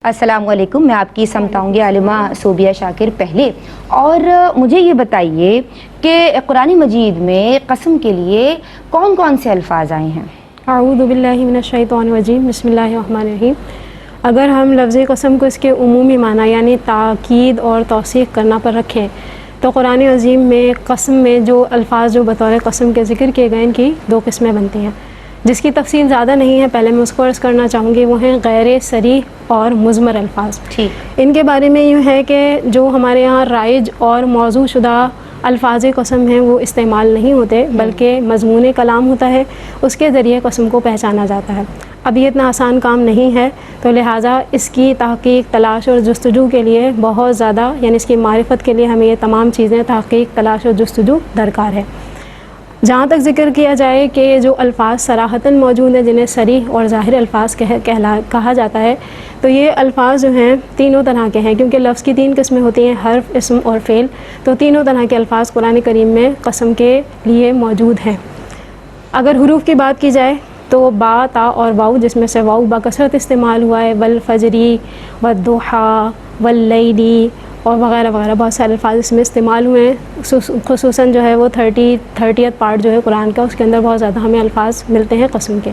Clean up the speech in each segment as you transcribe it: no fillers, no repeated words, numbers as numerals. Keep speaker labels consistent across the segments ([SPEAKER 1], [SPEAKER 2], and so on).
[SPEAKER 1] السلام علیکم، میں آپ کی سمتاؤں گی عالمہ صوبیہ شاکر پہلے، اور مجھے یہ بتائیے کہ قرآن مجید میں قسم کے لیے کون کون سے الفاظ آئے ہیں؟
[SPEAKER 2] اعوذ باللہ من الشیطان الرجیم، بسم اللہ الرحمن الرحیم۔ اگر ہم لفظ قسم کو اس کے عمومی معنی یعنی تاکید اور توثیق کرنا پر رکھیں تو قرآن عظیم میں قسم میں جو الفاظ جو بطور قسم کے ذکر کیے گئے ان کی دو قسمیں بنتی ہیں، جس کی تفصیل زیادہ نہیں ہے، پہلے میں اس کو عرض کرنا چاہوں گی۔ وہ ہیں غیر صریح اور مضمر الفاظ۔
[SPEAKER 1] ٹھیک،
[SPEAKER 2] ان کے بارے میں یوں ہے کہ جو ہمارے یہاں رائج اور موضوع شدہ الفاظ قسم ہیں وہ استعمال نہیں ہوتے، بلکہ مضمون کلام ہوتا ہے، اس کے ذریعے قسم کو پہچانا جاتا ہے۔ اب یہ اتنا آسان کام نہیں ہے، تو لہٰذا اس کی تحقیق، تلاش اور جستجو کے لیے بہت زیادہ، یعنی اس کی معرفت کے لیے ہمیں یہ تمام چیزیں تحقیق، تلاش اور جستجو درکار ہے۔ جہاں تک ذکر کیا جائے کہ جو الفاظ صراحتاً موجود ہیں جنہیں صریح اور ظاہر الفاظ کہا جاتا ہے، تو یہ الفاظ جو ہیں تینوں طرح کے ہیں، کیونکہ لفظ کی تین قسمیں ہوتی ہیں، حرف، اسم اور فعل، تو تینوں طرح کے الفاظ قرآن کریم میں قسم کے لیے موجود ہیں۔ اگر حروف کی بات کی جائے تو با، تا اور واؤ، جس میں سے واؤ بکثرت استعمال ہوا ہے، والفجری والضحیٰ واللیلی اور وغیرہ وغیرہ، بہت سارے الفاظ اس میں استعمال ہوئے ہیں۔ خصوصاً جو ہے وہ 30th پارٹ جو ہے قرآن کا، اس کے اندر بہت زیادہ ہمیں الفاظ ملتے ہیں قسم کے۔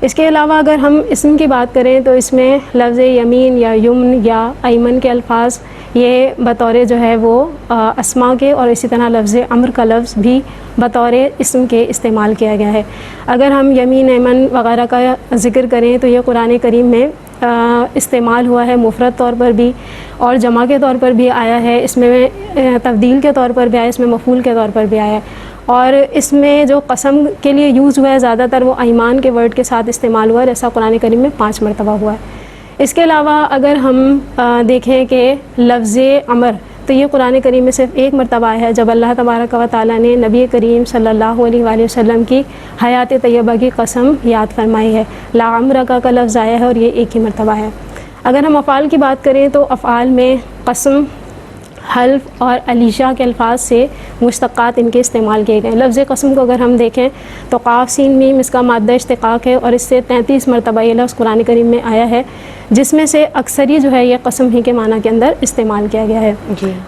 [SPEAKER 2] اس کے علاوہ اگر ہم اسم کی بات کریں تو اس میں لفظ یمین یا یمن یا ایمن کے الفاظ یہ بطور جو ہے وہ اسماء کے، اور اسی طرح لفظ امر کا لفظ بھی بطور اسم کے استعمال کیا گیا ہے۔ اگر ہم یمین، ایمن وغیرہ کا ذکر کریں تو یہ قرآن کریم میں استعمال ہوا ہے، مفرد طور پر بھی اور جمع کے طور پر بھی آیا ہے، اس میں تبدیل کے طور پر بھی آیا، اس میں مفعول کے طور پر بھی آیا ہے، اور اس میں جو قسم کے لیے یوز ہوا ہے زیادہ تر وہ ایمان کے ورڈ کے ساتھ استعمال ہوا ہے، ایسا قرآن کریم میں 5 مرتبہ ہوا ہے۔ اس کے علاوہ اگر ہم دیکھیں کہ لفظ امر، تو یہ قرآن کریم میں صرف 1 مرتبہ آیا ہے، جب اللہ تبارک و تعالیٰ نے نبی کریم صلی اللہ علیہ وآلہ وسلم کی حیات طیبہ کی قسم یاد فرمائی ہے، لا عمرک کا لفظ آیا ہے اور یہ 1 ہی مرتبہ ہے۔ اگر ہم افعال کی بات کریں تو افعال میں قسم، حلف اور علیشہ کے الفاظ سے مشتقات ان کے استعمال کیے گئے ہیں۔ لفظ قسم کو اگر ہم دیکھیں تو قاف سین میم اس کا مادہ اشتقاق ہے، اور اس سے 33 مرتبہ یہ لفظ قرآن کریم میں آیا ہے، جس میں سے اکثری جو ہے یہ قسم ہی کے معنی کے اندر استعمال کیا گیا ہے۔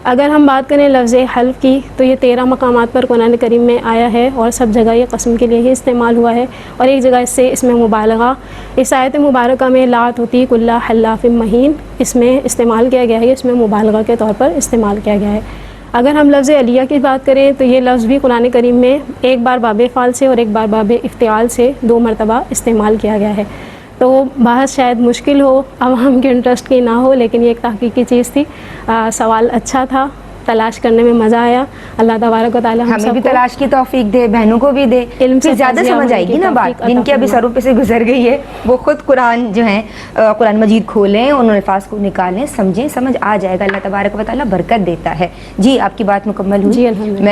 [SPEAKER 2] اگر ہم بات کریں لفظ حلف کی تو یہ 13 مقامات پر قرآن کریم میں آیا ہے، اور سب جگہ یہ قسم کے لیے ہی استعمال ہوا ہے، اور ایک جگہ اس میں مبالغہ، اس آیت مبارکہ میں لا تطیع کل حلاف مہین اس میں استعمال کیا گیا ہے، اس میں مبالغہ کے طور پر استعمال کیا گیا ہے۔ اگر ہم لفظ علیہ کی بات کریں تو یہ لفظ بھی قرآن کریم میں ایک بار باب فعل سے اور ایک بار باب افتعال سے 2 مرتبہ استعمال کیا گیا ہے۔ تو بحث شاید مشکل ہو، عوام کے انٹرسٹ کی نہ ہو، لیکن یہ ایک تحقیقی چیز تھی۔ سوال اچھا تھا، تلاش کرنے میں مزہ آیا۔ اللہ تبارک و تعالیٰ
[SPEAKER 1] ہمیں بھی تلاش کی توفیق دے، بہنوں کو بھی دے،
[SPEAKER 2] علم سے
[SPEAKER 1] زیادہ سمجھ آئے گی نا بات، جن کے ابھی سروں پہ سے گزر گئی ہے وہ خود قرآن جو ہے قرآن مجید کھولیں، ان الفاظ کو نکالیں، سمجھیں، سمجھ آ جائے گا۔ اللہ تبارک و تعالیٰ برکت دیتا ہے۔ جی، آپ کی بات مکمل ہوئی؟
[SPEAKER 2] جی الحمدللہ۔